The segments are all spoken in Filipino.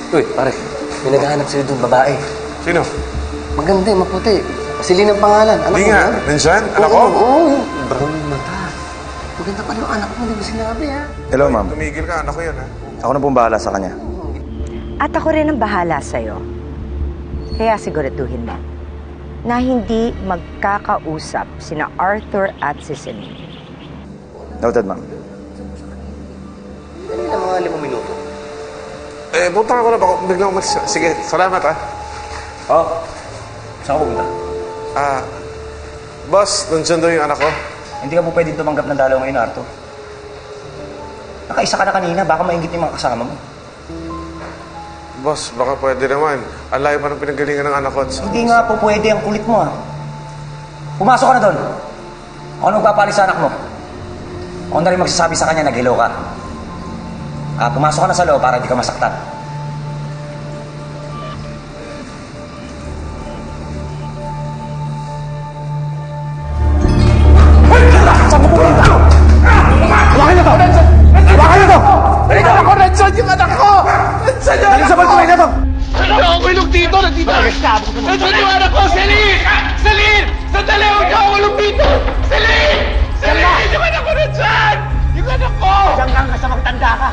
Uy, pare. May naghahanap sa'yo doon, babae. Sino? Maganda, maputi. Celine ang pangalan. Anak Hindi mo nga. yan? Nandyan? Anak ko? Oo. Brown yung mata. Maganda pala yung anak mo. Hindi mo sinabi, ha? Hello, ma'am. Tumigil ka. Anak ko yan, ha? Ako na pong bahala sa kanya. At ako rin ang bahala sa'yo. Kaya siguraduhin mo na hindi magkakausap sina Arthur at si Celine. Noted, ma'am. Dali na mga 5 minuto. Punta ako na. Baka biglang umalis. Sige, salamat, ha? Oh, saan ka pupunta? Boss, nandyan daw yung anak ko. Hindi ka po pwedeng tumanggap ng dalaw ngayon, Arthur. Nakaisa ka na kanina, baka maingit yung mga kasama mo. Boss, baka pwede naman. Ang layo pa ng pinagalingan ng anak ko. Hindi nga po pwede ang kulit mo, ha? Pumasok ka na doon. Ako nagpapalis sa anak mo. Ako na rin magsasabi sa kanya na gilaw ka. Pumasok ka na sa loob para hindi ka masaktan. Saan mo pupunta? Hawakan niyo to! Hawakan niyo to! Ako, nandyan yung anak ko! Nandyan yung Dali sa balkoy na to! Ano ako ilog dito? Nandyan yung anak ko! Celine! Celine! Sandali! Huwag niyo ako ilog dito! Celine! Celine! Yung anak ko nandyan! Yung anak ko! Diyan ka sa magtanda ka!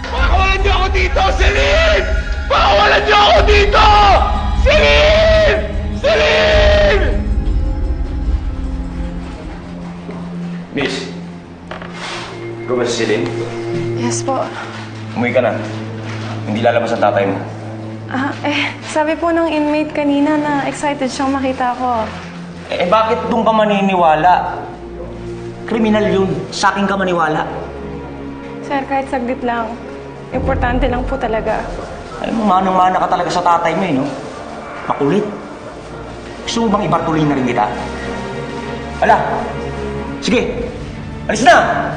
Pakawalan niyo ako dito! Celine! Pakawalan niyo ako dito! Celine! Celine! Miss, ikaw ba si Celine? Yes po. Umuwi ka na. Hindi lalabas ang tatay mo. Sabi po ng inmate kanina na excited siyang makita ko. Bakit doon ka maniniwala? Kriminal yun. Sa akin ka maniwala. Sir, kahit saglit lang. Importante lang po talaga. Alam mo, manang-mana ka talaga sa tatay mo, no? Makulit. Gusto mo bang ibartuloy na rin kita? Ala! Sige! Alis na!